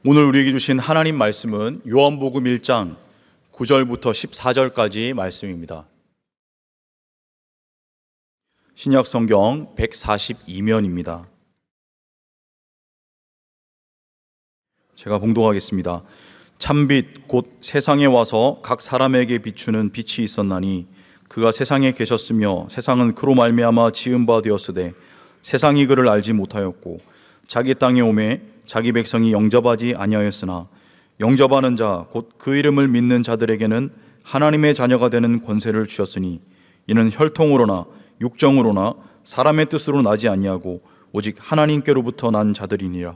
오늘 우리에게 주신 하나님 말씀은 요한복음 1장 9절부터 14절까지 말씀입니다. 신약 성경 142면입니다. 제가 봉독하겠습니다. 참빛 곧 세상에 와서 각 사람에게 비추는 빛이 있었나니 그가 세상에 계셨으며 세상은 그로 말미암아 지은 바 되었으되 세상이 그를 알지 못하였고 자기 땅에 오매 자기 백성이 영접하지 아니하였으나 영접하는 자 곧 그 이름을 믿는 자들에게는 하나님의 자녀가 되는 권세를 주셨으니 이는 혈통으로나 육정으로나 사람의 뜻으로 나지 아니하고 오직 하나님께로부터 난 자들이니라.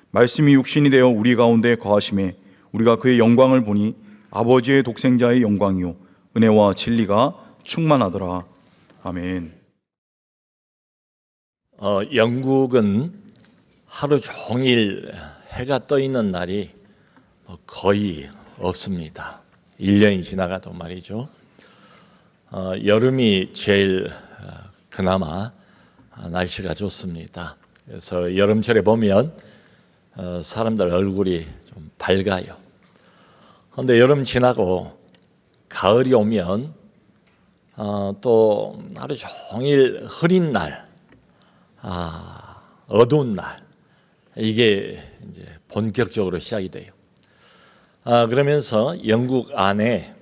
말씀이 육신이 되어 우리 가운데 거하심에 우리가 그의 영광을 보니 아버지의 독생자의 영광이요 은혜와 진리가 충만하더라. 아멘. 영국은 하루 종일 해가 떠 있는 날이 거의 없습니다. 1년이 지나가도 말이죠. 여름이 제일 그나마 날씨가 좋습니다. 그래서 여름철에 보면 사람들 얼굴이 좀 밝아요. 그런데 여름 지나고 가을이 오면 또 하루 종일 흐린 날, 어두운 날, 이게 이제 본격적으로 시작이 돼요. 그러면서 영국 안에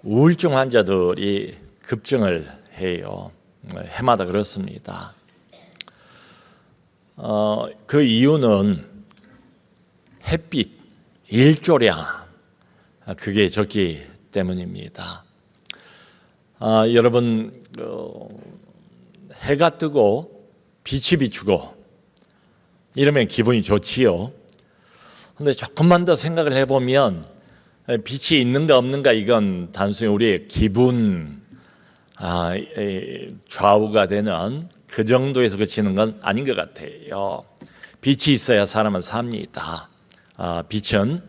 우울증 환자들이 급증을 해요. 해마다 그렇습니다. 그 이유는 햇빛 일조량, 그게 적기 때문입니다. 여러분, 해가 뜨고 빛이 비추고 이러면 기분이 좋지요. 그런데 조금만 더 생각을 해보면 빛이 있는가 없는가 이건 단순히 우리의 기분 좌우가 되는 그 정도에서 그치는 건 아닌 것 같아요. 빛이 있어야 사람은 삽니다. 빛은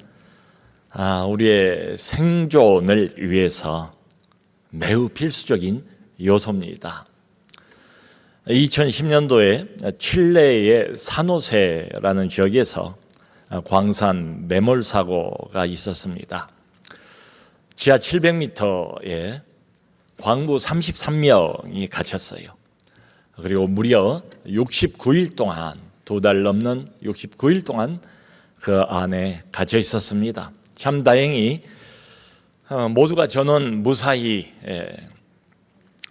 우리의 생존을 위해서 매우 필수적인 요소입니다. 2010년도에 칠레의 산호세라는 지역에서 광산 매몰 사고가 있었습니다. 지하 700m에 광부 33명이 갇혔어요. 그리고 무려 69일 동안, 2달 넘는 69일 동안 그 안에 갇혀 있었습니다. 참 다행히 모두가 전원 무사히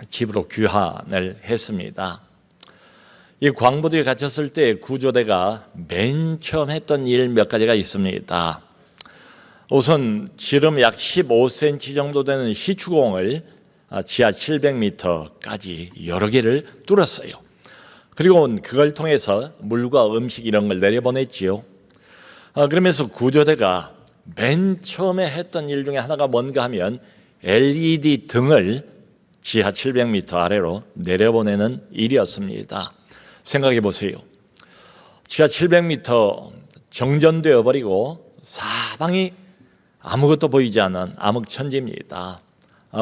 집으로 귀환을 했습니다. 이 광부들이 갇혔을 때 구조대가 맨 처음 했던 일 몇 가지가 있습니다. 우선 지름 약 15cm 정도 되는 시추공을 지하 700m까지 여러 개를 뚫었어요. 그리고 그걸 통해서 물과 음식 이런 걸 내려보냈지요. 그러면서 구조대가 맨 처음에 했던 일 중에 하나가 뭔가 하면 LED 등을 지하 700m 아래로 내려보내는 일이었습니다. 생각해 보세요. 지하 700m 정전되어 버리고 사방이 아무것도 보이지 않는 암흑천지입니다.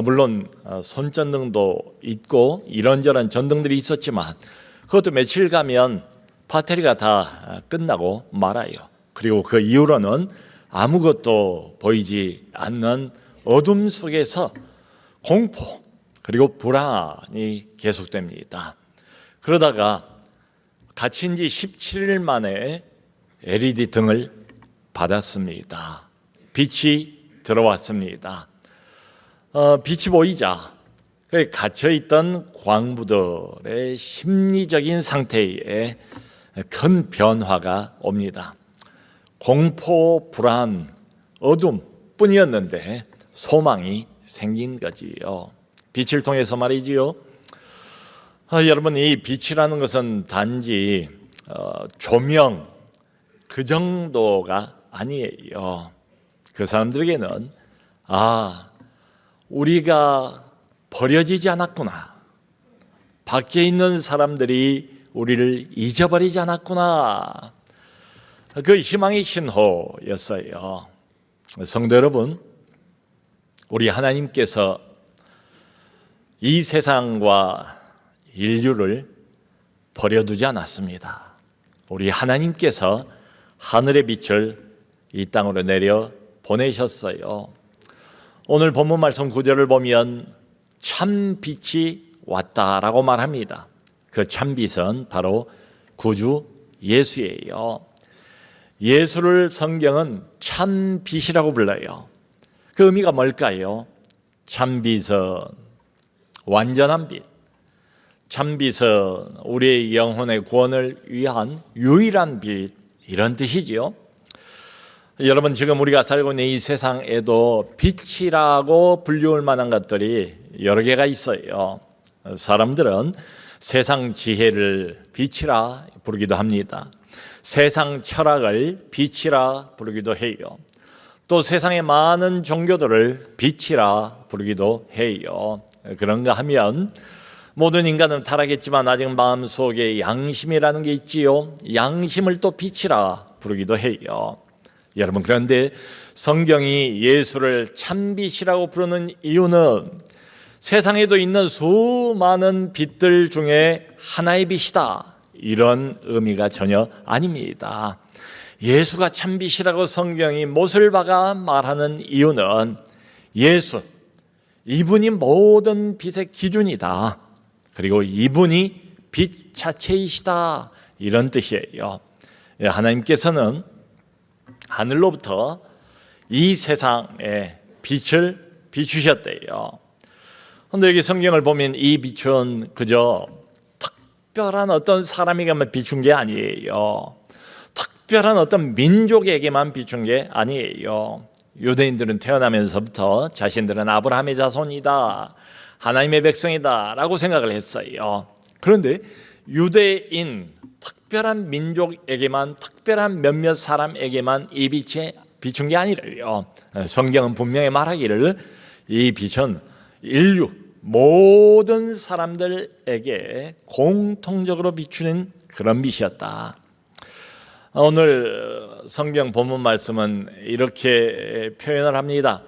물론 손전등도 있고 이런저런 전등들이 있었지만 그것도 며칠 가면 배터리가 다 끝나고 말아요. 그리고 그 이후로는 아무것도 보이지 않는 어둠 속에서 공포 그리고 불안이 계속됩니다. 그러다가 갇힌 지 17일 만에 LED 등을 받았습니다. 빛이 들어왔습니다. 빛이 보이자 갇혀있던 광부들의 심리적인 상태에 큰 변화가 옵니다. 공포, 불안, 어둠 뿐이었는데 소망이 생긴 거지요. 빛을 통해서 말이지요. 여러분, 이 빛이라는 것은 단지 조명 그 정도가 아니에요. 그 사람들에게는 우리가 버려지지 않았구나. 밖에 있는 사람들이 우리를 잊어버리지 않았구나. 그 희망의 신호였어요. 성도 여러분, 우리 하나님께서 이 세상과 인류를 버려두지 않았습니다. 우리 하나님께서 하늘의 빛을 이 땅으로 내려 보내셨어요. 오늘 본문 말씀 9절을 보면 참 빛이 왔다라고 말합니다. 그 참 빛은 바로 구주 예수예요. 예수를 성경은 참 빛이라고 불러요. 그 의미가 뭘까요? 참 빛은 완전한 빛, 참 빛은 우리의 영혼의 구원을 위한 유일한 빛, 이런 뜻이지요. 여러분, 지금 우리가 살고 있는 이 세상에도 빛이라고 불리울 만한 것들이 여러 개가 있어요. 사람들은 세상 지혜를 빛이라 부르기도 합니다. 세상 철학을 빛이라 부르기도 해요. 또 세상의 많은 종교들을 빛이라 부르기도 해요. 그런가 하면 모든 인간은 타락했지만 아직 마음속에 양심이라는 게 있지요. 양심을 또 빛이라 부르기도 해요. 여러분, 그런데 성경이 예수를 참빛이라고 부르는 이유는 세상에도 있는 수많은 빛들 중에 하나의 빛이다, 이런 의미가 전혀 아닙니다. 예수가 참빛이라고 성경이 못을 박아 말하는 이유는 예수, 이분이 모든 빛의 기준이다, 그리고 이분이 빛 자체이시다, 이런 뜻이에요. 하나님께서는 하늘로부터 이 세상에 빛을 비추셨대요. 그런데 여기 성경을 보면 이 빛은 그저 특별한 어떤 사람에게만 비춘 게 아니에요. 특별한 어떤 민족에게만 비춘 게 아니에요. 유대인들은 태어나면서부터 자신들은 아브라함의 자손이다, 하나님의 백성이다 라고 생각을 했어요. 그런데 유대인 특별한 민족에게만, 특별한 몇몇 사람에게만 이 빛이 비춘 게 아니래요. 성경은 분명히 말하기를 이 빛은 인류 모든 사람들에게 공통적으로 비추는 그런 빛이었다. 오늘 성경 본문 말씀은 이렇게 표현을 합니다.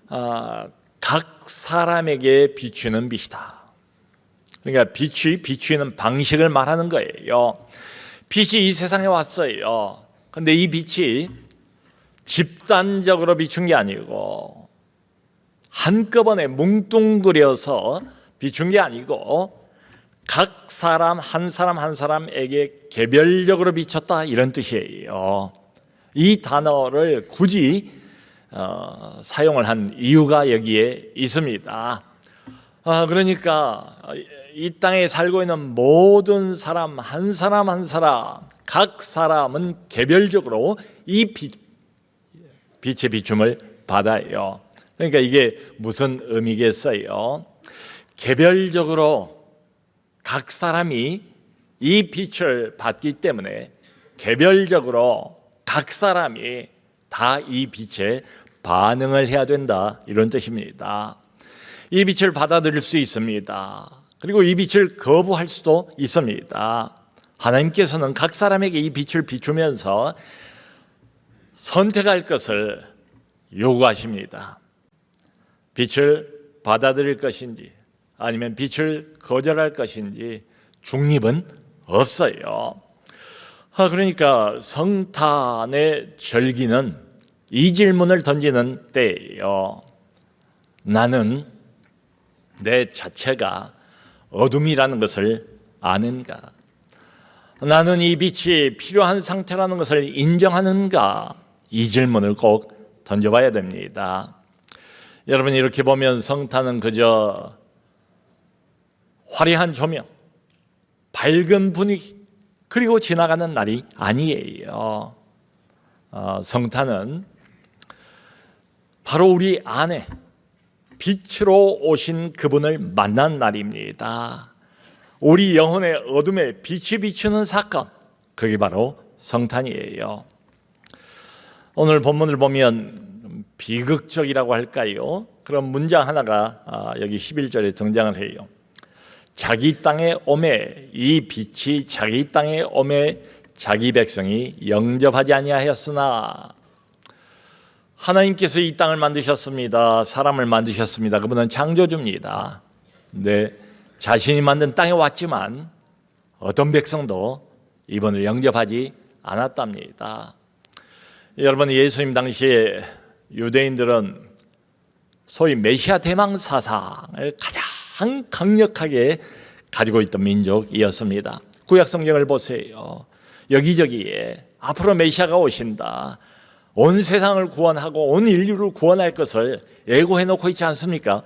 각 사람에게 비추는 빛이다. 그러니까 빛이 비추는 방식을 말하는 거예요. 빛이 이 세상에 왔어요. 그런데 이 빛이 집단적으로 비춘 게 아니고 한꺼번에 뭉뚱그려서 비춘 게 아니고 각 사람 한 사람 한 사람에게 개별적으로 비쳤다, 이런 뜻이에요. 이 단어를 굳이 사용을 한 이유가 여기에 있습니다. 그러니까 이 땅에 살고 있는 모든 사람 한 사람 한 사람, 각 사람은 개별적으로 이 빛의 비춤을 받아요. 그러니까 이게 무슨 의미겠어요? 개별적으로 각 사람이 이 빛을 받기 때문에 개별적으로 각 사람이 다 이 빛에 반응을 해야 된다, 이런 뜻입니다. 이 빛을 받아들일 수 있습니다. 그리고 이 빛을 거부할 수도 있습니다. 하나님께서는 각 사람에게 이 빛을 비추면서 선택할 것을 요구하십니다. 빛을 받아들일 것인지 아니면 빛을 거절할 것인지 중립은 없어요. 그러니까 성탄의 절기는 이 질문을 던지는 때예요. 나는 내 자체가 어둠이라는 것을 아는가? 나는 이 빛이 필요한 상태라는 것을 인정하는가? 이 질문을 꼭 던져봐야 됩니다. 여러분, 이렇게 보면 성탄은 그저 화려한 조명, 밝은 분위기, 그리고 지나가는 날이 아니에요. 성탄은 바로 우리 안에 빛으로 오신 그분을 만난 날입니다. 우리 영혼의 어둠에 빛이 비추는 사건, 그게 바로 성탄이에요. 오늘 본문을 보면 비극적이라고 할까요? 그런 문장 하나가 여기 11절에 등장을 해요. 자기 땅에 오매, 이 빛이 자기 땅에 오매 자기 백성이 영접하지 아니하였으나. 하나님께서 이 땅을 만드셨습니다. 사람을 만드셨습니다. 그분은 창조주입니다. 근데 자신이 만든 땅에 왔지만 어떤 백성도 이분을 영접하지 않았답니다. 여러분, 예수님 당시에 유대인들은 소위 메시아 대망 사상을 가장 강력하게 가지고 있던 민족이었습니다. 구약 성경을 보세요. 여기저기에 앞으로 메시아가 오신다, 온 세상을 구원하고 온 인류를 구원할 것을 예고해 놓고 있지 않습니까?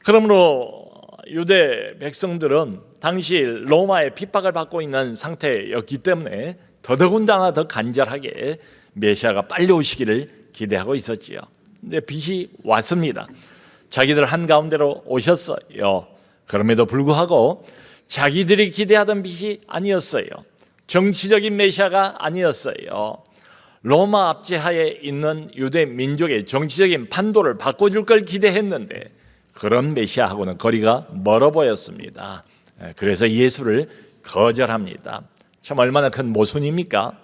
그러므로 유대 백성들은 당시 로마의 핍박을 받고 있는 상태였기 때문에 더더군다나 더 간절하게 메시아가 빨리 오시기를 기대하고 있었지요. 근데 빛이 왔습니다. 자기들 한가운데로 오셨어요. 그럼에도 불구하고 자기들이 기대하던 빛이 아니었어요. 정치적인 메시아가 아니었어요. 로마 압제하에 있는 유대 민족의 정치적인 판도를 바꿔줄 걸 기대했는데 그런 메시아하고는 거리가 멀어 보였습니다. 그래서 예수를 거절합니다. 참 얼마나 큰 모순입니까?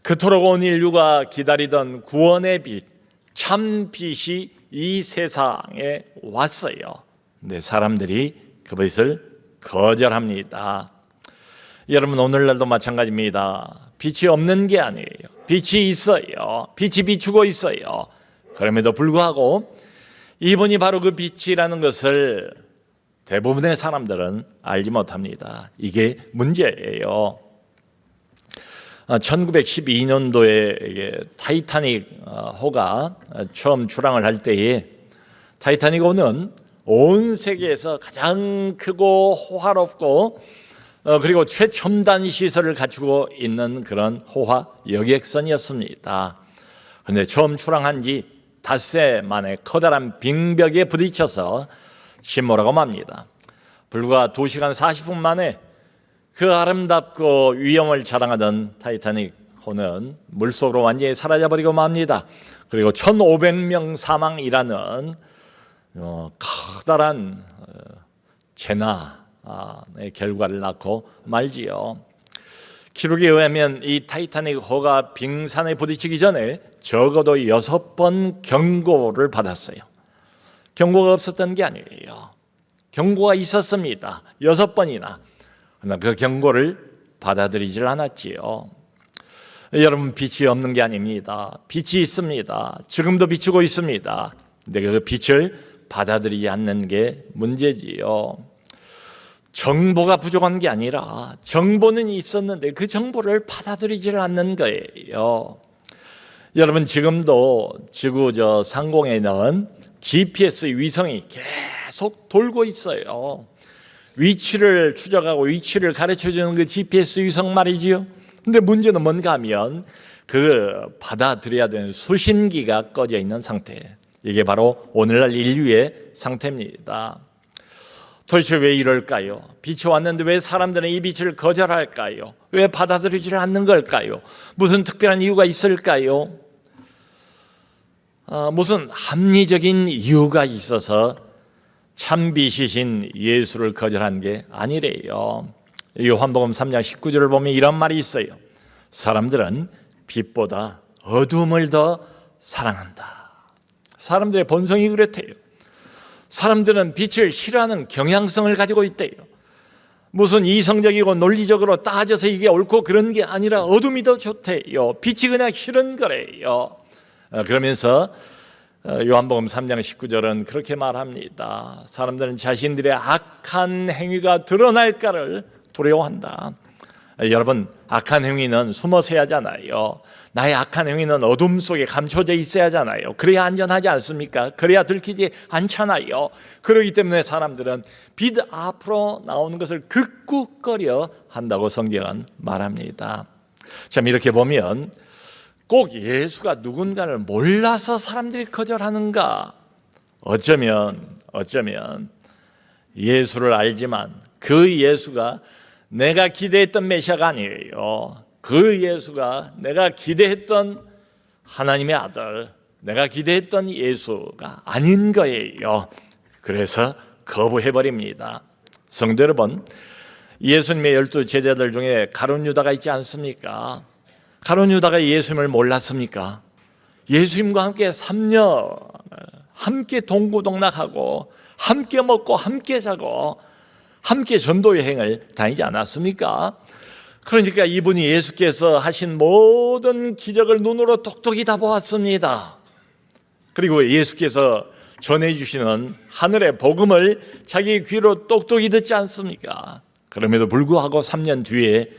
그토록 온 인류가 기다리던 구원의 빛, 참 빛이 이 세상에 왔어요. 근데 사람들이 그 빛을 거절합니다. 여러분, 오늘날도 마찬가지입니다. 빛이 없는 게 아니에요. 빛이 있어요. 빛이 비추고 있어요. 그럼에도 불구하고 이분이 바로 그 빛이라는 것을 대부분의 사람들은 알지 못합니다. 이게 문제예요. 1912년도에 타이타닉 호가 처음 출항을 할 때에 타이타닉 호는 온 세계에서 가장 크고 호화롭고 그리고 최첨단 시설을 갖추고 있는 그런 호화 여객선이었습니다. 그런데 처음 출항한 지 닷새 만에 커다란 빙벽에 부딪혀서 침몰하고 맙니다. 불과 2시간 40분 만에 그 아름답고 위엄을 자랑하던 타이타닉 호는 물속으로 완전히 사라져버리고 맙니다. 그리고 1,500명 사망이라는 커다란 재난의 결과를 낳고 말지요. 기록에 의하면 이 타이타닉 호가 빙산에 부딪히기 전에 적어도 6번 경고를 받았어요. 경고가 없었던 게 아니에요. 경고가 있었습니다. 6번이나. 그러나 그 경고를 받아들이질 않았지요. 여러분, 빛이 없는 게 아닙니다. 빛이 있습니다. 지금도 비추고 있습니다. 근데 그 빛을 받아들이지 않는 게 문제지요. 정보가 부족한 게 아니라 정보는 있었는데 그 정보를 받아들이질 않는 거예요. 여러분, 지금도 지구 상공에는 GPS 위성이 계속 돌고 있어요. 위치를 추적하고 위치를 가르쳐주는 그 GPS 위성 말이지요. 근데 문제는 뭔가 하면 그 받아들여야 되는 수신기가 꺼져 있는 상태. 이게 바로 오늘날 인류의 상태입니다. 도대체 왜 이럴까요? 빛이 왔는데 왜 사람들은 이 빛을 거절할까요? 왜 받아들이지 않는 걸까요? 무슨 특별한 이유가 있을까요? 무슨 합리적인 이유가 있어서 참빛이신 예수를 거절한 게 아니래요. 요한복음 3장 19절을 보면 이런 말이 있어요. 사람들은 빛보다 어둠을 더 사랑한다. 사람들의 본성이 그렇대요. 사람들은 빛을 싫어하는 경향성을 가지고 있대요. 무슨 이성적이고 논리적으로 따져서 이게 옳고 그런 게 아니라 어둠이 더 좋대요. 빛이 그냥 싫은 거래요. 그러면서 요한복음 3장 19절은 그렇게 말합니다. 사람들은 자신들의 악한 행위가 드러날까를 두려워한다. 여러분, 악한 행위는 숨어서 해야 하잖아요. 나의 악한 행위는 어둠 속에 감춰져 있어야 하잖아요. 그래야 안전하지 않습니까? 그래야 들키지 않잖아요. 그렇기 때문에 사람들은 빛 앞으로 나오는 것을 극구꺼려 한다고 성경은 말합니다. 참, 이렇게 보면 꼭 예수가 누군가를 몰라서 사람들이 거절하는가? 어쩌면 예수를 알지만 그 예수가 내가 기대했던 메시아가 아니에요. 그 예수가 내가 기대했던 하나님의 아들, 내가 기대했던 예수가 아닌 거예요. 그래서 거부해버립니다. 성도 여러분, 예수님의 12 제자들 중에 가룟 유다가 있지 않습니까? 가룟 유다가 예수님을 몰랐습니까? 예수님과 함께 3년 함께 동고동락하고 함께 먹고 함께 자고 함께 전도 여행을 다니지 않았습니까? 그러니까 이분이 예수께서 하신 모든 기적을 눈으로 똑똑히 다 보았습니다. 그리고 예수께서 전해주시는 하늘의 복음을 자기 귀로 똑똑히 듣지 않습니까? 그럼에도 불구하고 3년 뒤에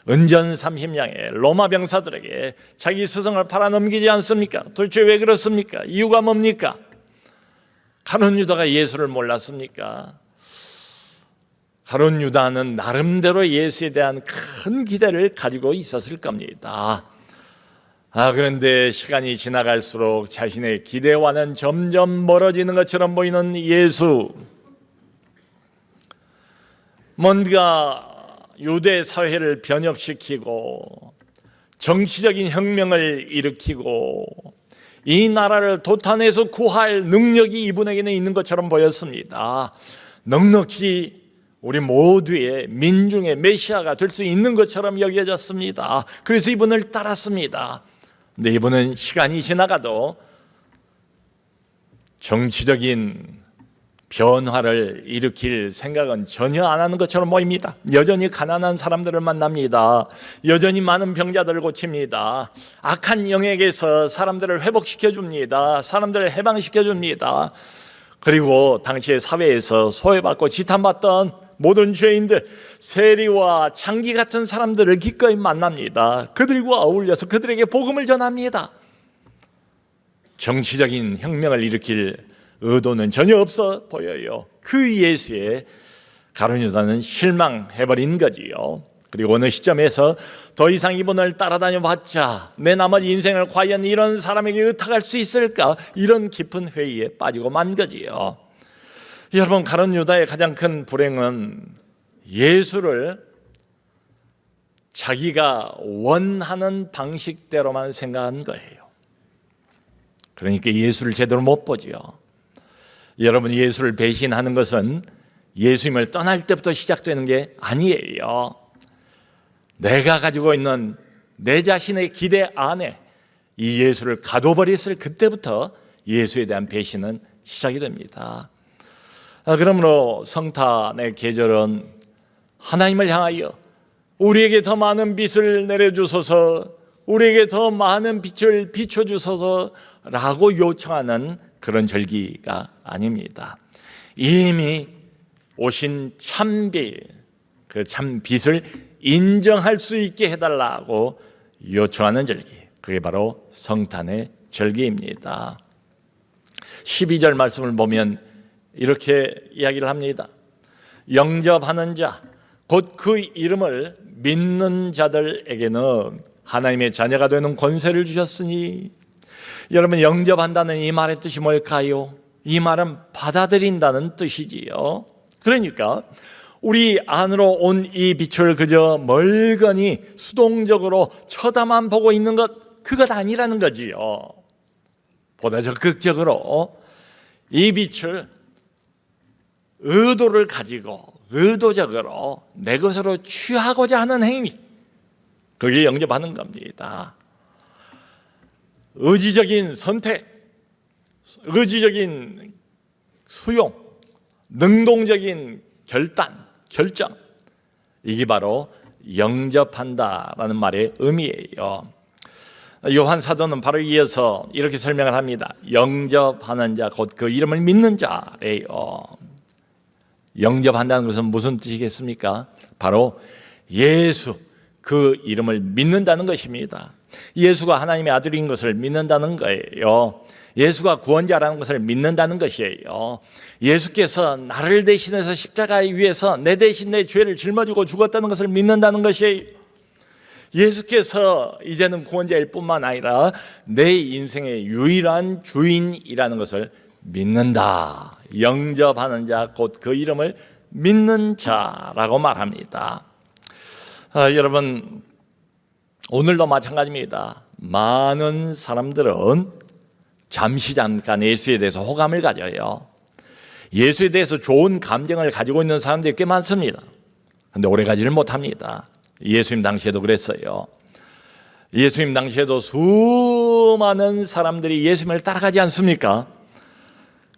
은전 30냥의 로마 병사들에게 자기 스승을 팔아넘기지 않습니까? 도대체 왜 그렇습니까? 이유가 뭡니까? 가룟 유다가 예수를 몰랐습니까? 가룟 유다는 나름대로 예수에 대한 큰 기대를 가지고 있었을 겁니다. 그런데 시간이 지나갈수록 자신의 기대와는 점점 멀어지는 것처럼 보이는 예수. 뭔가 유대 사회를 변혁시키고 정치적인 혁명을 일으키고 이 나라를 도탄해서 구할 능력이 이분에게는 있는 것처럼 보였습니다. 넉넉히 우리 모두의 민중의 메시아가 될 수 있는 것처럼 여겨졌습니다. 그래서 이분을 따랐습니다. 근데 이분은 시간이 지나가도 정치적인 변화를 일으킬 생각은 전혀 안 하는 것처럼 보입니다. 여전히 가난한 사람들을 만납니다. 여전히 많은 병자들을 고칩니다. 악한 영에게서 사람들을 회복시켜 줍니다. 사람들을 해방시켜 줍니다. 그리고 당시의 사회에서 소외받고 지탄받던 모든 죄인들, 세리와 창기 같은 사람들을 기꺼이 만납니다. 그들과 어울려서 그들에게 복음을 전합니다. 정치적인 혁명을 일으킬 의도는 전혀 없어 보여요. 그 예수에 가룟 유다는 실망해버린 거지요. 그리고 어느 시점에서 더 이상 이분을 따라다녀 봤자 내 나머지 인생을 과연 이런 사람에게 의탁할 수 있을까? 이런 깊은 회의에 빠지고 만 거지요. 여러분, 가룟 유다의 가장 큰 불행은 예수를 자기가 원하는 방식대로만 생각한 거예요. 그러니까 예수를 제대로 못 보지요. 여러분, 예수를 배신하는 것은 예수님을 떠날 때부터 시작되는 게 아니에요. 내가 가지고 있는 내 자신의 기대 안에 이 예수를 가둬버렸을 그때부터 예수에 대한 배신은 시작이 됩니다. 그러므로 성탄의 계절은 하나님을 향하여 우리에게 더 많은 빛을 내려주소서, 우리에게 더 많은 빛을 비춰주소서 라고 요청하는 그런 절기가 아닙니다. 이미 오신 참빛, 그 참빛을 인정할 수 있게 해달라고 요청하는 절기, 그게 바로 성탄의 절기입니다. 12절 말씀을 보면 이렇게 이야기를 합니다. 영접하는 자, 곧 그 이름을 믿는 자들에게는 하나님의 자녀가 되는 권세를 주셨으니. 여러분, 영접한다는 이 말의 뜻이 뭘까요? 이 말은 받아들인다는 뜻이지요. 그러니까 우리 안으로 온 이 빛을 그저 멀거니 수동적으로 쳐다만 보고 있는 것, 그것 아니라는 거지요. 보다 적극적으로 이 빛을 의도를 가지고 의도적으로 내 것으로 취하고자 하는 행위, 그게 영접하는 겁니다. 의지적인 선택, 의지적인 수용, 능동적인 결정, 이게 바로 영접한다라는 말의 의미예요. 요한 사도는 바로 이어서 이렇게 설명을 합니다. 영접하는 자, 곧 그 이름을 믿는 자래요. 영접한다는 것은 무슨 뜻이겠습니까? 바로 예수, 그 이름을 믿는다는 것입니다. 예수가 하나님의 아들인 것을 믿는다는 거예요. 예수가 구원자라는 것을 믿는다는 것이에요. 예수께서 나를 대신해서 십자가에 위해서 내 대신 내 죄를 짊어지고 죽었다는 것을 믿는다는 것이에요. 예수께서 이제는 구원자일 뿐만 아니라 내 인생의 유일한 주인이라는 것을 믿는다. 영접하는 자, 곧 그 이름을 믿는 자라고 말합니다. 여러분, 오늘도 마찬가지입니다. 많은 사람들은 잠깐 예수에 대해서 호감을 가져요. 예수에 대해서 좋은 감정을 가지고 있는 사람들이 꽤 많습니다. 그런데 오래가지를 못합니다. 예수님 당시에도 그랬어요. 예수님 당시에도 수많은 사람들이 예수님을 따라가지 않습니까?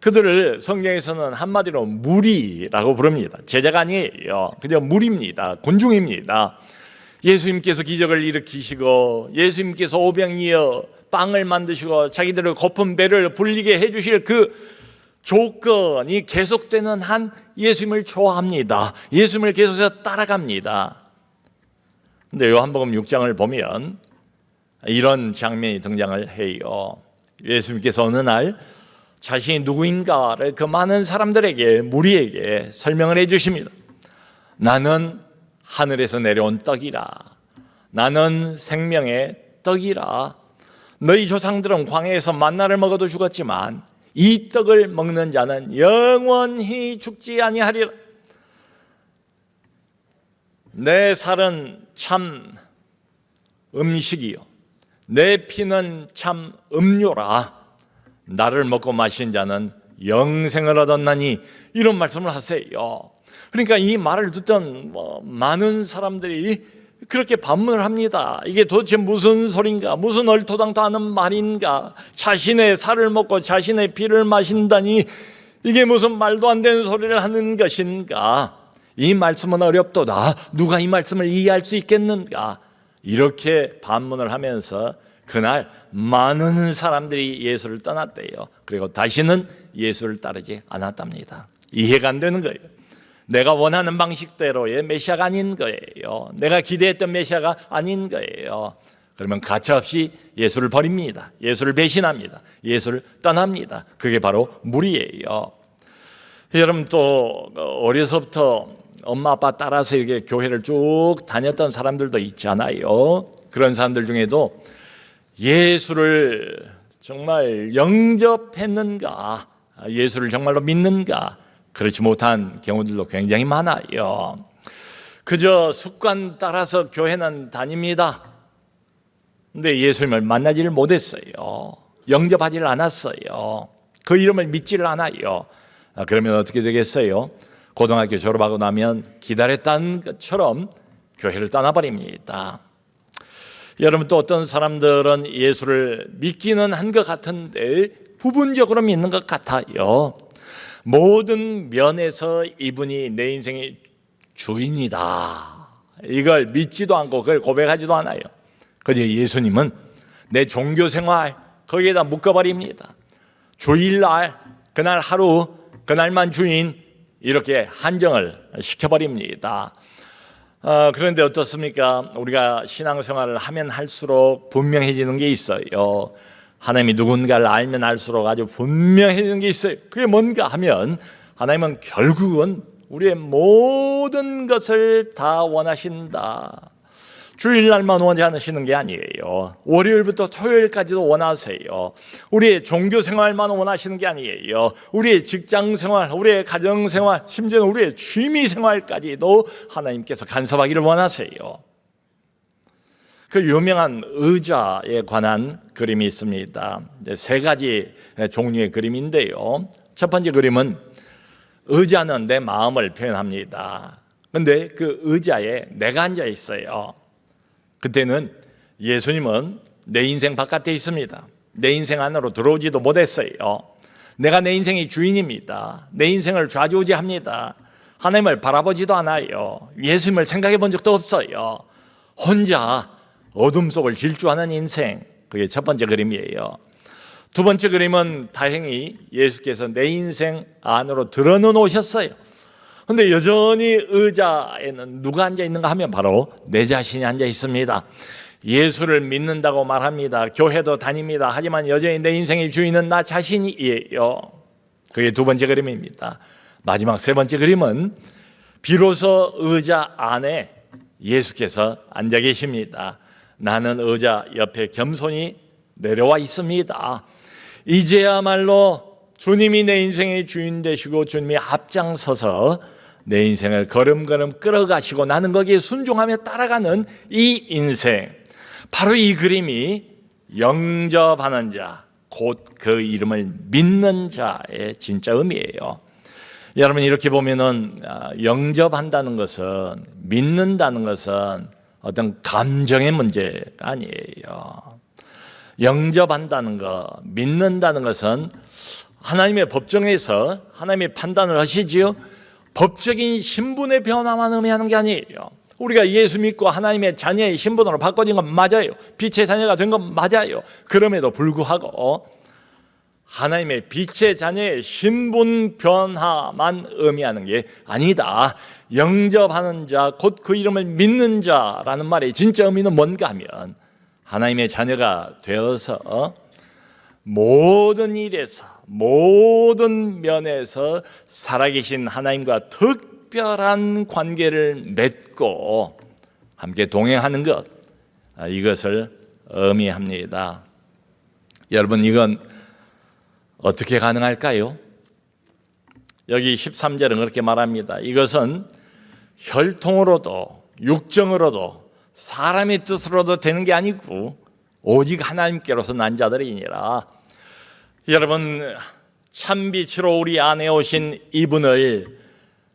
그들을 성경에서는 한마디로 무리라고 부릅니다. 제자가 아니에요. 그냥 무리입니다. 군중입니다. 예수님께서 기적을 일으키시고 예수님께서 오병이어 빵을 만드시고 자기들의 고픈 배를 불리게 해주실 그 조건이 계속되는 한 예수님을 좋아합니다. 예수님을 계속해서 따라갑니다. 근데 요한복음 6장을 보면 이런 장면이 등장을 해요. 예수님께서 어느 날 자신이 누구인가를 그 많은 사람들에게, 무리에게 설명을 해 주십니다. 나는 하늘에서 내려온 떡이라. 나는 생명의 떡이라. 너희 조상들은 광야에서 만나를 먹어도 죽었지만 이 떡을 먹는 자는 영원히 죽지 아니하리라. 내 살은 참 음식이요 내 피는 참 음료라. 나를 먹고 마신 자는 영생을 얻었나니, 이런 말씀을 하세요. 그러니까 이 말을 듣던 많은 사람들이 그렇게 반문을 합니다. 이게 도대체 무슨 소린가? 무슨 얼토당토 않은 말인가? 자신의 살을 먹고 자신의 피를 마신다니 이게 무슨 말도 안 되는 소리를 하는 것인가? 이 말씀은 어렵도다. 누가 이 말씀을 이해할 수 있겠는가? 이렇게 반문을 하면서 그날 많은 사람들이 예수를 떠났대요. 그리고 다시는 예수를 따르지 않았답니다. 이해가 안 되는 거예요. 내가 원하는 방식대로의 메시아가 아닌 거예요. 내가 기대했던 메시아가 아닌 거예요. 그러면 가차없이 예수를 버립니다. 예수를 배신합니다. 예수를 떠납니다. 그게 바로 무리예요. 여러분, 또 어려서부터 엄마 아빠 따라서 이렇게 교회를 쭉 다녔던 사람들도 있잖아요. 그런 사람들 중에도 예수를 정말 영접했는가, 예수를 정말로 믿는가, 그렇지 못한 경우들도 굉장히 많아요. 그저 습관 따라서 교회는 다닙니다. 근데 예수님을 만나지를 못했어요. 영접하지를 않았어요. 그 이름을 믿지를 않아요. 그러면 어떻게 되겠어요? 고등학교 졸업하고 나면 기다렸다는 것처럼 교회를 떠나버립니다. 여러분, 또 어떤 사람들은 예수를 믿기는 한 것 같은데 부분적으로 믿는 것 같아요. 모든 면에서 이분이 내 인생의 주인이다, 이걸 믿지도 않고 그걸 고백하지도 않아요. 그래서 예수님은 내 종교생활 거기에다 묶어버립니다. 주일날, 그날 하루, 그날만 주인, 이렇게 한정을 시켜버립니다. 그런데 어떻습니까? 우리가 신앙생활을 하면 할수록 분명해지는 게 있어요. 하나님이 누군가를 알면 알수록 아주 분명해지는 게 있어요. 그게 뭔가 하면 하나님은 결국은 우리의 모든 것을 다 원하신다. 주일날만 원하시는 게 아니에요. 월요일부터 토요일까지도 원하세요. 우리의 종교생활만 원하시는 게 아니에요. 우리의 직장생활, 우리의 가정생활, 심지어는 우리의 취미생활까지도 하나님께서 간섭하기를 원하세요. 그 유명한 의자에 관한 그림이 있습니다. 세 가지 종류의 그림인데요. 첫 번째 그림은 의자는 내 마음을 표현합니다. 그런데 그 의자에 내가 앉아 있어요. 그때는 예수님은 내 인생 바깥에 있습니다. 내 인생 안으로 들어오지도 못했어요. 내가 내 인생의 주인입니다. 내 인생을 좌지우지합니다. 하나님을 바라보지도 않아요. 예수님을 생각해 본 적도 없어요. 혼자 어둠 속을 질주하는 인생, 그게 첫 번째 그림이에요. 두 번째 그림은 다행히 예수께서 내 인생 안으로 들어는 오셨어요. 그런데 여전히 의자에는 누가 앉아 있는가 하면 바로 내 자신이 앉아 있습니다. 예수를 믿는다고 말합니다. 교회도 다닙니다. 하지만 여전히 내 인생의 주인은 나 자신이에요. 그게 두 번째 그림입니다. 마지막 세 번째 그림은 비로소 의자 안에 예수께서 앉아 계십니다. 나는 의자 옆에 겸손히 내려와 있습니다. 이제야말로 주님이 내 인생의 주인 되시고 주님이 앞장서서 내 인생을 걸음걸음 끌어가시고 나는 거기에 순종하며 따라가는 이 인생, 바로 이 그림이 영접하는 자, 곧 그 이름을 믿는 자의 진짜 의미예요. 여러분, 이렇게 보면은 영접한다는 것은, 믿는다는 것은 어떤 감정의 문제가 아니에요. 영접한다는 것, 믿는다는 것은 하나님의 법정에서 하나님의 판단을 하시지요. 법적인 신분의 변화만 의미하는 게 아니에요. 우리가 예수 믿고 하나님의 자녀의 신분으로 바꿔진 건 맞아요. 빛의 자녀가 된 건 맞아요. 그럼에도 불구하고 하나님의 빛의 자녀의 신분 변화만 의미하는 게 아니다. 영접하는 자, 곧 그 이름을 믿는 자라는 말의 진짜 의미는 뭔가 하면 하나님의 자녀가 되어서 모든 일에서 모든 면에서 살아계신 하나님과 특별한 관계를 맺고 함께 동행하는 것, 이것을 의미합니다. 여러분, 이건 어떻게 가능할까요? 여기 13절은 그렇게 말합니다. 이것은 혈통으로도 육정으로도 사람의 뜻으로도 되는 게 아니고 오직 하나님께로서 난 자들이니라. 여러분, 참빛으로 우리 안에 오신 이분을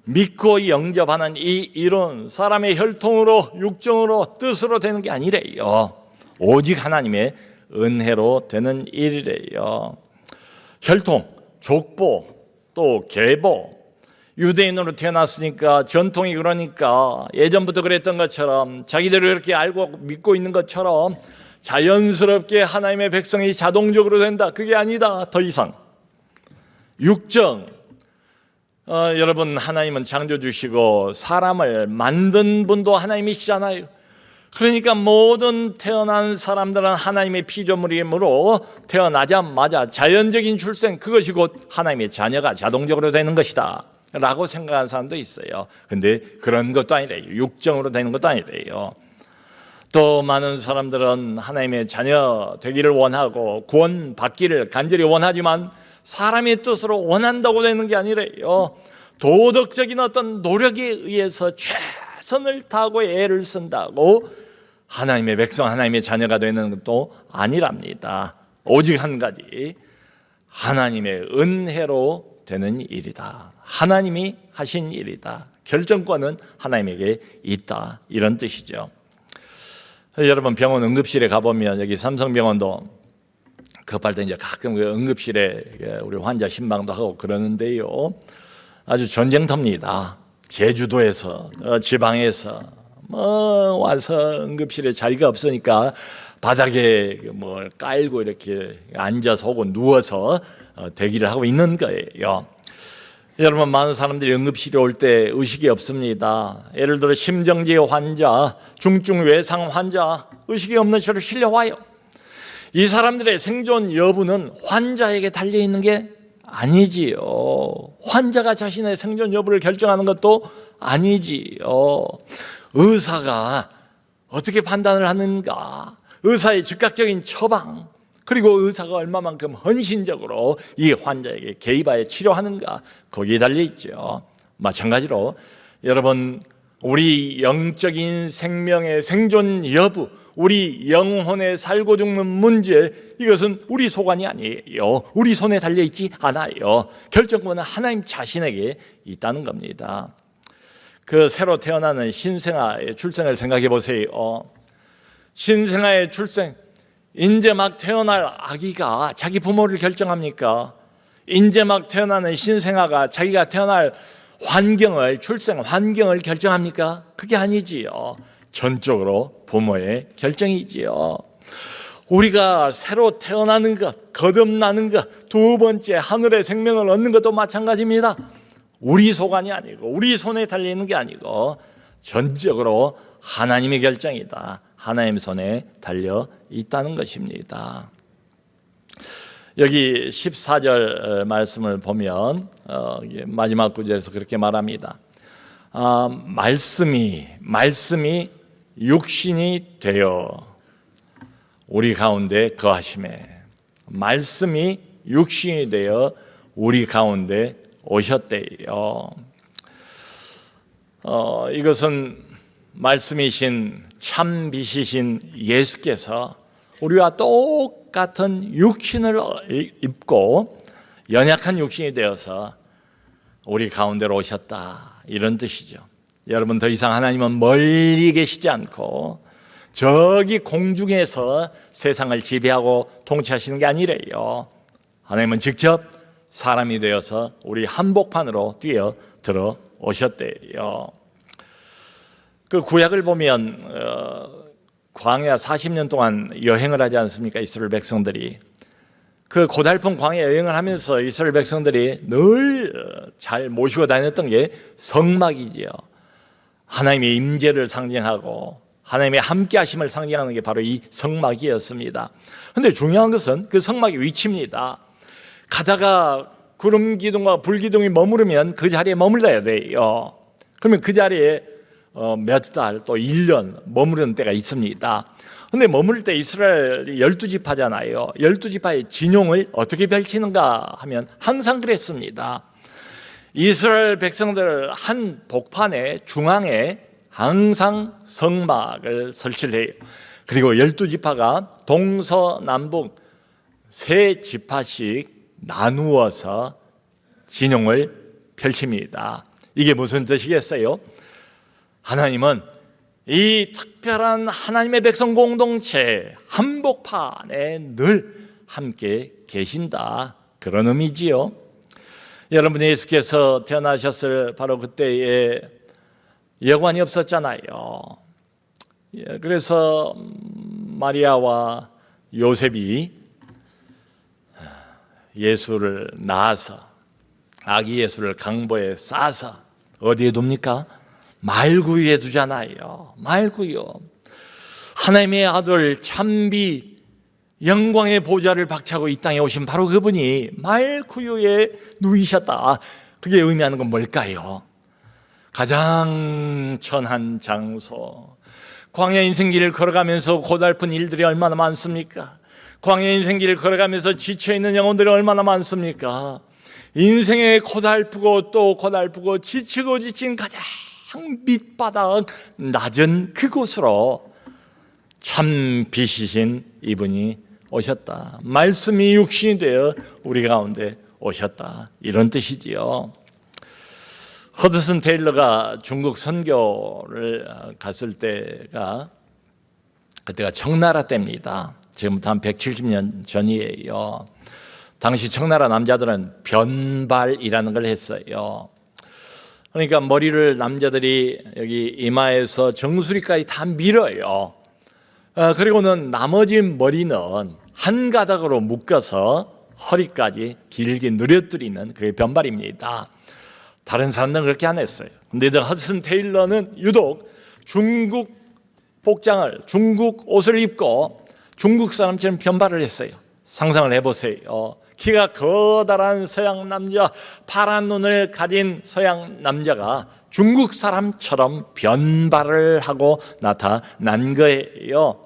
믿고 영접하는 이 일은 사람의 혈통으로 육정으로 뜻으로 되는 게 아니래요. 오직 하나님의 은혜로 되는 일이래요. 혈통, 족보, 또 계보, 유대인으로 태어났으니까 전통이 그러니까 예전부터 그랬던 것처럼 자기들이 이렇게 알고 믿고 있는 것처럼 자연스럽게 하나님의 백성이 자동적으로 된다. 그게 아니다. 더 이상 육정, 여러분, 하나님은 창조주시고 사람을 만든 분도 하나님이시잖아요. 그러니까 모든 태어난 사람들은 하나님의 피조물이므로 태어나자마자 자연적인 출생, 그것이 곧 하나님의 자녀가 자동적으로 되는 것이다 라고 생각하는 사람도 있어요. 근데 그런 것도 아니래요. 육정으로 되는 것도 아니래요. 또 많은 사람들은 하나님의 자녀 되기를 원하고 구원 받기를 간절히 원하지만 사람의 뜻으로 원한다고 되는 게 아니래요. 도덕적인 어떤 노력에 의해서 최선을 다하고 애를 쓴다고 하나님의 백성, 하나님의 자녀가 되는 것도 아니랍니다. 오직 한 가지, 하나님의 은혜로 되는 일이다. 하나님이 하신 일이다. 결정권은 하나님에게 있다. 이런 뜻이죠. 여러분, 병원 응급실에 가보면 여기 삼성병원도 급할 때 이제 가끔 그 응급실에 우리 환자 신방도 하고 그러는데요. 아주 전쟁터입니다. 제주도에서 지방에서 와서 응급실에 자리가 없으니까 바닥에 뭘 깔고 이렇게 앉아서 혹은 누워서 대기를 하고 있는 거예요. 여러분, 많은 사람들이 응급실에 올 때 의식이 없습니다. 예를 들어 심정지 환자, 중증 외상 환자, 의식이 없는 채로 실려와요. 이 사람들의 생존 여부는 환자에게 달려있는 게 아니지요. 환자가 자신의 생존 여부를 결정하는 것도 아니지요. 의사가 어떻게 판단을 하는가, 의사의 즉각적인 처방, 그리고 의사가 얼마만큼 헌신적으로 이 환자에게 개입하여 치료하는가, 거기에 달려있죠. 마찬가지로 여러분, 우리 영적인 생명의 생존 여부, 우리 영혼의 살고 죽는 문제, 이것은 우리 소관이 아니에요. 우리 손에 달려있지 않아요. 결정권은 하나님 자신에게 있다는 겁니다. 그 새로 태어나는 신생아의 출생을 생각해 보세요. 신생아의 출생, 이제 막 태어날 아기가 자기 부모를 결정합니까? 이제 막 태어나는 신생아가 자기가 태어날 환경을, 출생 환경을 결정합니까? 그게 아니지요. 전적으로 부모의 결정이지요. 우리가 새로 태어나는 것, 거듭나는 것, 두 번째 하늘의 생명을 얻는 것도 마찬가지입니다. 우리 소관이 아니고 우리 손에 달려있는 게 아니고 전적으로 하나님의 결정이다. 하나님 손에 달려 있다는 것입니다. 여기 14절 말씀을 보면 마지막 구절에서 그렇게 말합니다. 말씀이 육신이 되어 우리 가운데 거하심에, 말씀이 육신이 되어 우리 가운데 오셨대요. 이것은 말씀이신 참 빛이신 예수께서 우리와 똑같은 육신을 입고 연약한 육신이 되어서 우리 가운데로 오셨다, 이런 뜻이죠. 여러분, 더 이상 하나님은 멀리 계시지 않고 저기 공중에서 세상을 지배하고 통치하시는 게 아니래요. 하나님은 직접 사람이 되어서 우리 한복판으로 뛰어 들어 오셨대요. 그 구약을 보면 광야 40년 동안 여행을 하지 않습니까? 이스라엘 백성들이. 그 고달픈 광야 여행을 하면서 이스라엘 백성들이 늘 잘 모시고 다녔던 게 성막이지요. 하나님의 임재를 상징하고 하나님의 함께하심을 상징하는 게 바로 이 성막이었습니다. 그런데 중요한 것은 그 성막의 위치입니다. 가다가 구름 기둥과 불 기둥이 머무르면 그 자리에 머물러야 돼요. 그러면 그 자리에 몇 달 또 1년 머무르는 때가 있습니다. 그런데 머무를 때 이스라엘 12지파잖아요. 12지파의 진용을 어떻게 펼치는가 하면 항상 그랬습니다. 이스라엘 백성들 한 복판의 중앙에 항상 성막을 설치를 해요. 그리고 12지파가 동서남북 3지파씩 나누어서 진용을 펼칩니다. 이게 무슨 뜻이겠어요? 하나님은 이 특별한 하나님의 백성 공동체 한복판에 늘 함께 계신다, 그런 의미지요. 여러분, 예수께서 태어나셨을 바로 그때에 여관이 없었잖아요. 그래서 마리아와 요셉이 예수를 낳아서 아기 예수를 강보에 싸서 어디에 둡니까? 말구유에 두잖아요. 말구유. 하나님의 아들 참비 영광의 보좌를 박차고 이 땅에 오신 바로 그분이 말구유에 누이셨다. 그게 의미하는 건 뭘까요? 가장 천한 장소, 광야 인생길을 걸어가면서 고달픈 일들이 얼마나 많습니까? 광야 인생길을 걸어가면서 지쳐있는 영혼들이 얼마나 많습니까? 인생의 고달프고 또 고달프고 지치고 지친 가장 밑바닥 낮은 그곳으로 참 빛이신 이분이 오셨다. 말씀이 육신이 되어 우리 가운데 오셨다, 이런 뜻이지요. 허드슨 테일러가 중국 선교를 갔을 때가 그때가 청나라 때입니다. 지금부터 한 170년 전이에요. 당시 청나라 남자들은 변발이라는 걸 했어요. 그러니까 머리를 남자들이 여기 이마에서 정수리까지 다 밀어요. 그리고는 나머지 머리는 한 가닥으로 묶어서 허리까지 길게 누려뜨리는 그게 변발입니다. 다른 사람들은 그렇게 안 했어요. 근데 허드슨 테일러는 유독 중국 복장을, 중국 옷을 입고 중국 사람처럼 변발을 했어요. 상상을 해보세요. 키가 커다란 서양 남자, 파란 눈을 가진 서양 남자가 중국 사람처럼 변발을 하고 나타난 거예요.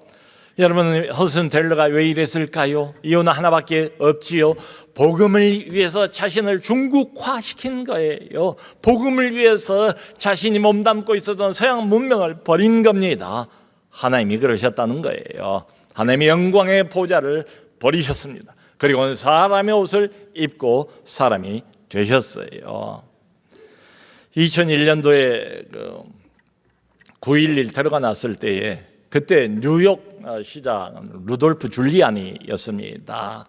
여러분, 허드슨 테일러가 왜 이랬을까요? 이유는 하나밖에 없지요. 복음을 위해서 자신을 중국화시킨 거예요. 복음을 위해서 자신이 몸담고 있었던 서양 문명을 버린 겁니다. 하나님이 그러셨다는 거예요. 하나님의 영광의 보좌를 버리셨습니다. 그리고 사람의 옷을 입고 사람이 되셨어요. 2001년도에 9.11 테러가 났을 때에 그때 뉴욕 시장 루돌프 줄리아니였습니다.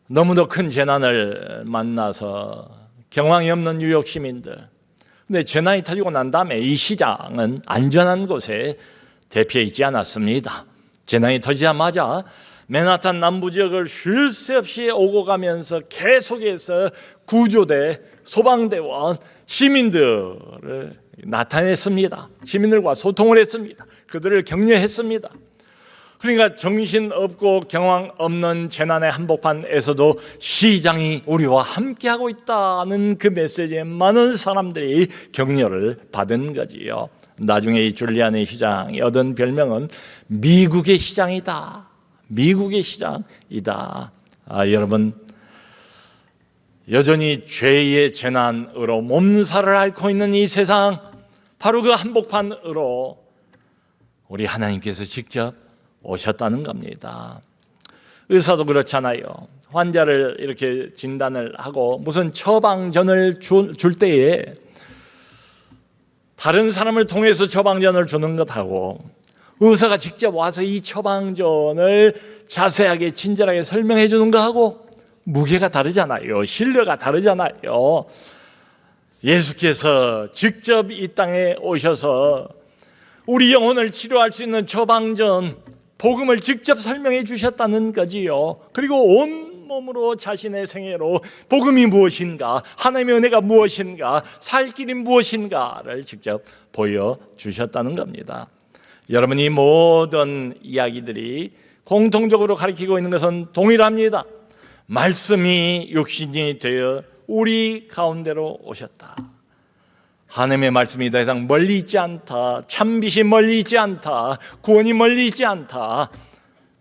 너무도 큰 재난을 만나서 경황이 없는 뉴욕 시민들. 근데 재난이 터지고 난 다음에 이 시장은 안전한 곳에 대피해 있지 않았습니다. 재난이 터지자마자 맨하탄 남부 지역을 쉴 새 없이 오고 가면서 계속해서 구조대, 소방대원, 시민들을 나타냈습니다. 시민들과 소통을 했습니다. 그들을 격려했습니다. 그러니까 정신없고 경황 없는 재난의 한복판에서도 시장이 우리와 함께하고 있다는 그 메시지에 많은 사람들이 격려를 받은 거지요. 나중에 이 줄리아니 시장이 얻은 별명은 미국의 시장이다. 미국의 시장이다. 여러분, 여전히 죄의 재난으로 몸살을 앓고 있는 이 세상, 바로 그 한복판으로 우리 하나님께서 직접 오셨다는 겁니다. 의사도 그렇잖아요. 환자를 이렇게 진단을 하고 무슨 처방전을 줄 때에 다른 사람을 통해서 처방전을 주는 것하고 의사가 직접 와서 이 처방전을 자세하게 친절하게 설명해 주는 것하고 무게가 다르잖아요. 신뢰가 다르잖아요. 예수께서 직접 이 땅에 오셔서 우리 영혼을 치료할 수 있는 처방전, 복음을 직접 설명해 주셨다는 거지요. 그리고 온 몸으로 자신의 생애로 복음이 무엇인가, 하나님의 은혜가 무엇인가, 살 길이 무엇인가를 직접 보여주셨다는 겁니다. 여러분, 이 모든 이야기들이 공통적으로 가리키고 있는 것은 동일합니다. 말씀이 육신이 되어 우리 가운데로 오셨다. 하나님의 말씀이 더 이상 멀리 있지 않다. 참빛이 멀리 있지 않다. 구원이 멀리 있지 않다.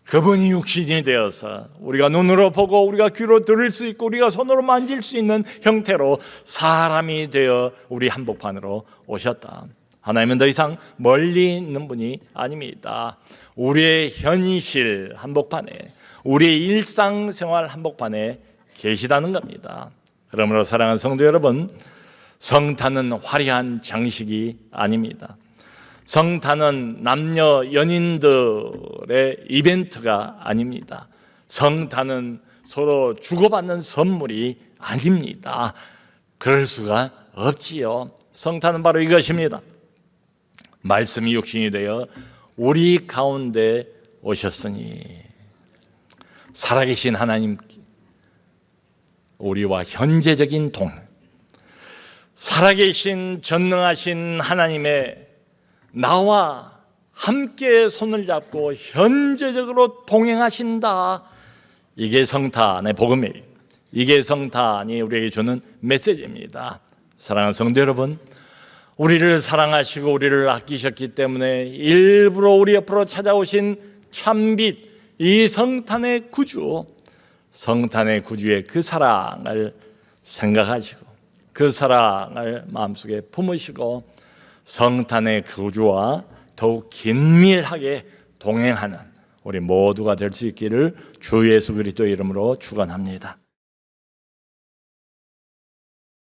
그분이 육신이 되어서 우리가 눈으로 보고 우리가 귀로 들을 수 있고 우리가 손으로 만질 수 있는 형태로 사람이 되어 우리 한복판으로 오셨다. 하나님은 더 이상 멀리 있는 분이 아닙니다. 우리의 현실 한복판에, 우리의 일상생활 한복판에 계시다는 겁니다. 그러므로 사랑하는 성도 여러분, 성탄은 화려한 장식이 아닙니다. 성탄은 남녀 연인들의 이벤트가 아닙니다. 성탄은 서로 주고받는 선물이 아닙니다. 그럴 수가 없지요. 성탄은 바로 이것입니다. 말씀이 육신이 되어 우리 가운데 오셨으니, 살아계신 하나님, 우리와 현재적인 살아계신 전능하신 하나님의 나와 함께 손을 잡고 현재적으로 동행하신다. 이게 성탄의 복음이에요. 이게 성탄이 우리에게 주는 메시지입니다. 사랑하는 성도 여러분, 우리를 사랑하시고 우리를 아끼셨기 때문에 일부러 우리 옆으로 찾아오신 참빛, 이 성탄의 구주, 성탄의 구주의 그 사랑을 생각하시고 그 사랑을 마음속에 품으시고 성탄의 구주와 더욱 긴밀하게 동행하는 우리 모두가 될 수 있기를 주 예수 그리스도의 이름으로 축원합니다.